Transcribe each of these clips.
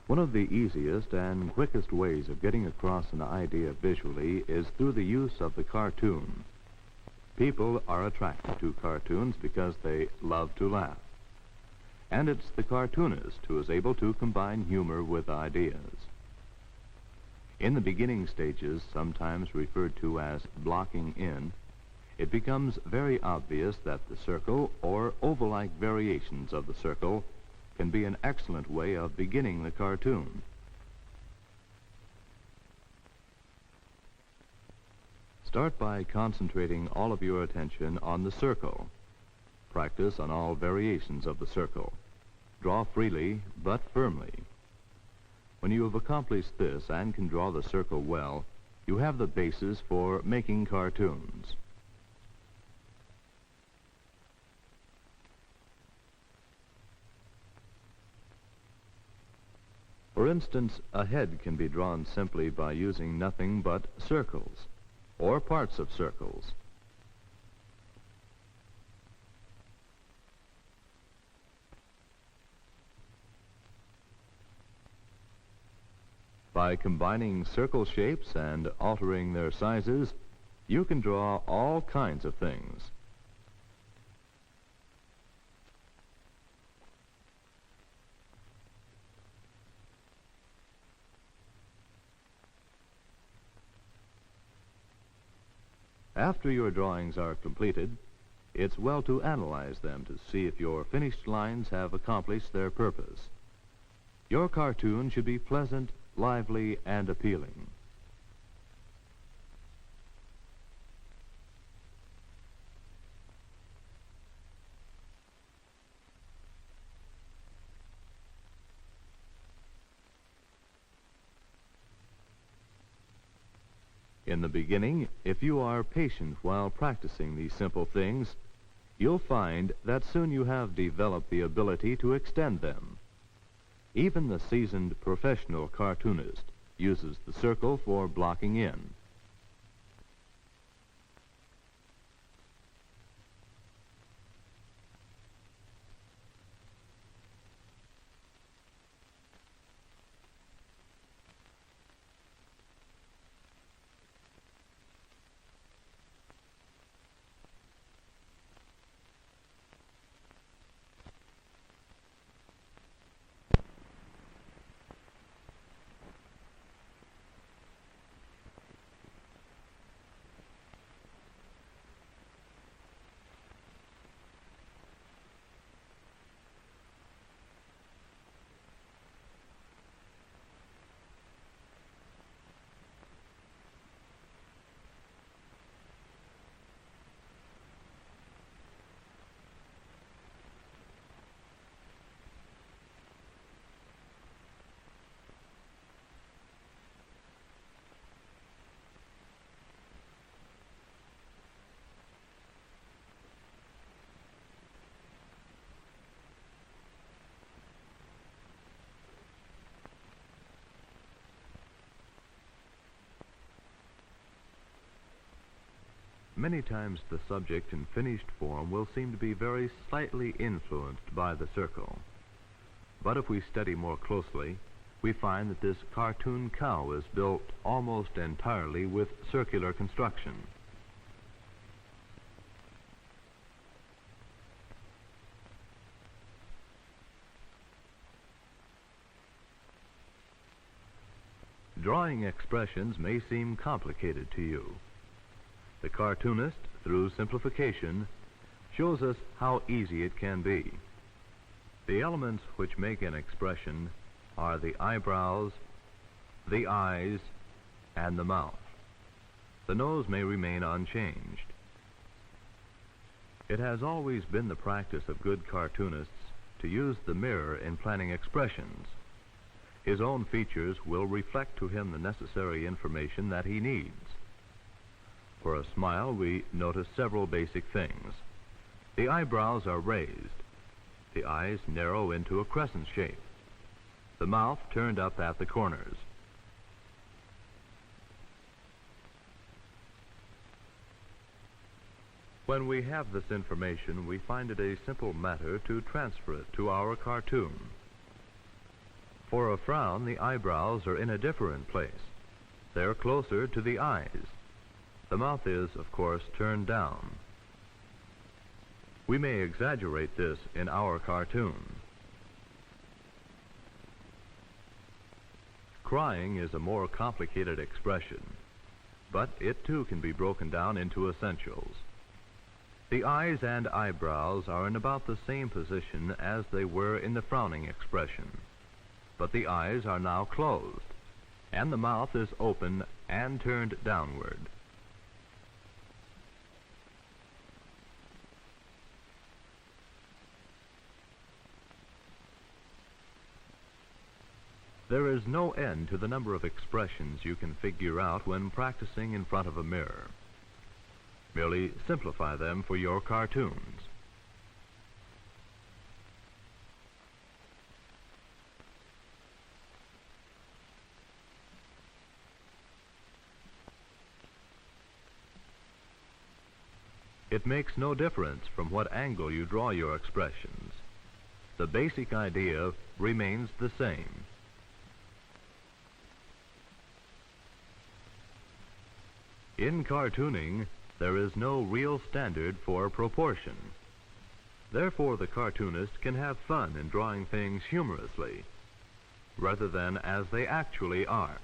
One of the easiest and quickest ways of getting across an idea visually is through the use of the cartoon. People are attracted to cartoons because they love to laugh. And it's the cartoonist who is able to combine humor with ideas. In the beginning stages, sometimes referred to as blocking in, it becomes very obvious that the circle or oval-like variations of the circle can be an excellent way of beginning the cartoon. Start by concentrating all of your attention on the circle. Practice on all variations of the circle. Draw freely but firmly. When you have accomplished this and can draw the circle well, you have the basis for making cartoons. For instance, a head can be drawn simply by using nothing but circles, or parts of circles. By combining circle shapes and altering their sizes, you can draw all kinds of things. After your drawings are completed, it's well to analyze them to see if your finished lines have accomplished their purpose. Your cartoon should be pleasant, lively, and appealing. In the beginning, if you are patient while practicing these simple things, you'll find that soon you have developed the ability to extend them. Even the seasoned professional cartoonist uses the circle for blocking in. Many times the subject in finished form will seem to be very slightly influenced by the circle. But if we study more closely, we find that this cartoon cow is built almost entirely with circular construction. Drawing expressions may seem complicated to you. The cartoonist, through simplification, shows us how easy it can be. The elements which make an expression are the eyebrows, the eyes, and the mouth. The nose may remain unchanged. It has always been the practice of good cartoonists to use the mirror in planning expressions. His own features will reflect to him the necessary information that he needs. For a smile, we notice several basic things. The eyebrows are raised. The eyes narrow into a crescent shape. The mouth turned up at the corners. When we have this information, we find it a simple matter to transfer it to our cartoon. For a frown, the eyebrows are in a different place. They're closer to the eyes. The mouth is, of course, turned down. We may exaggerate this in our cartoon. Crying is a more complicated expression, but it too can be broken down into essentials. The eyes and eyebrows are in about the same position as they were in the frowning expression, but the eyes are now closed, and the mouth is open and turned downward. There is no end to the number of expressions you can figure out when practicing in front of a mirror. Merely simplify them for your cartoons. It makes no difference from what angle you draw your expressions. The basic idea remains the same. In cartooning, there is no real standard for proportion. Therefore, the cartoonist can have fun in drawing things humorously, rather than as they actually are.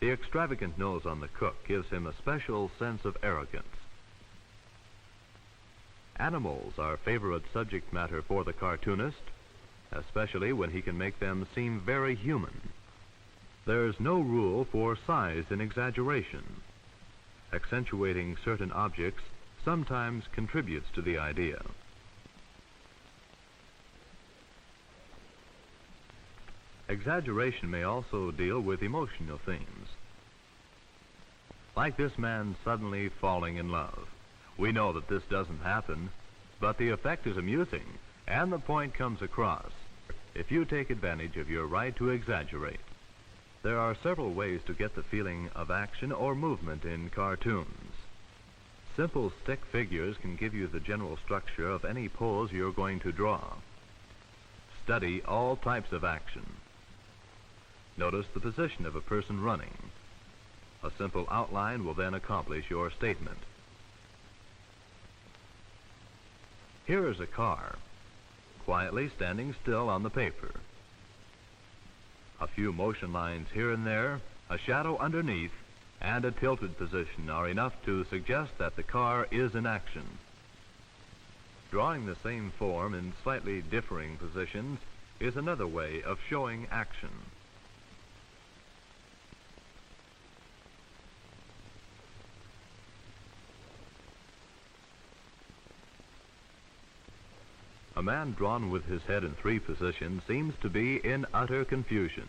The extravagant nose on the cook gives him a special sense of arrogance. Animals are favorite subject matter for the cartoonist, especially when he can make them seem very human. There's no rule for size and exaggeration. Accentuating certain objects sometimes contributes to the idea. Exaggeration may also deal with emotional themes. Like this man suddenly falling in love. We know that this doesn't happen, but the effect is amusing, and the point comes across if you take advantage of your right to exaggerate. There are several ways to get the feeling of action or movement in cartoons. Simple stick figures can give you the general structure of any pose you're going to draw. Study all types of action. Notice the position of a person running. A simple outline will then accomplish your statement. Here is a car, quietly standing still on the paper. A few motion lines here and there, a shadow underneath, and a tilted position are enough to suggest that the car is in action. Drawing the same form in slightly differing positions is another way of showing action. A man drawn with his head in three positions seems to be in utter confusion.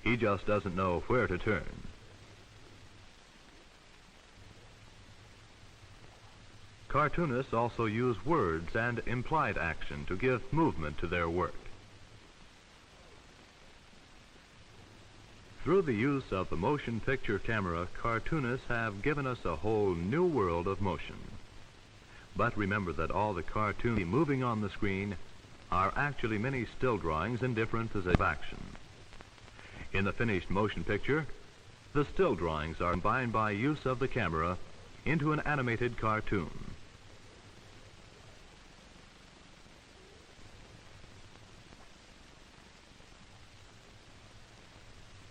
He just doesn't know where to turn. Cartoonists also use words and implied action to give movement to their work. Through the use of the motion picture camera, cartoonists have given us a whole new world of motion. But remember that all the cartoons moving on the screen are actually many still drawings in different positions of action. In the finished motion picture, the still drawings are combined by use of the camera into an animated cartoon.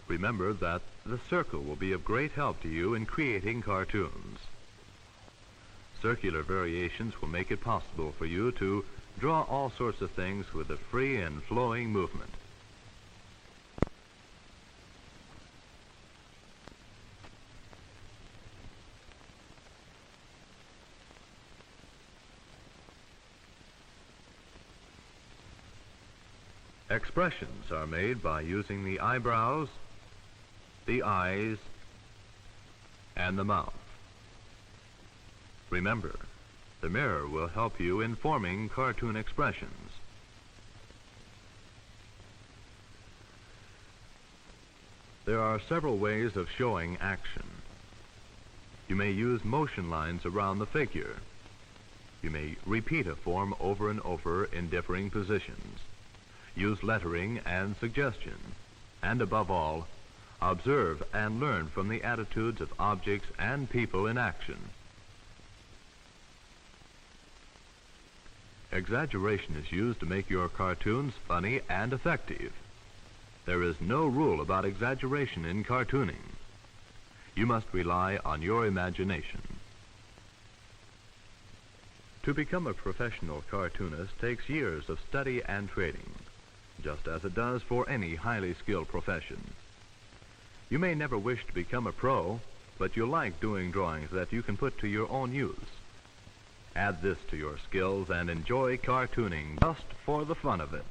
Remember that the circle will be of great help to you in creating cartoons. Circular variations will make it possible for you to draw all sorts of things with a free and flowing movement. Expressions are made by using the eyebrows, the eyes, and the mouth. Remember, the mirror will help you in forming cartoon expressions. There are several ways of showing action. You may use motion lines around the figure. You may repeat a form over and over in differing positions. Use lettering and suggestion. And above all, observe and learn from the attitudes of objects and people in action. Exaggeration is used to make your cartoons funny and effective. There is no rule about exaggeration in cartooning. You must rely on your imagination. To become a professional cartoonist takes years of study and training, just as it does for any highly skilled profession. You may never wish to become a pro, but you like doing drawings that you can put to your own use. Add this to your skills and enjoy cartooning just for the fun of it.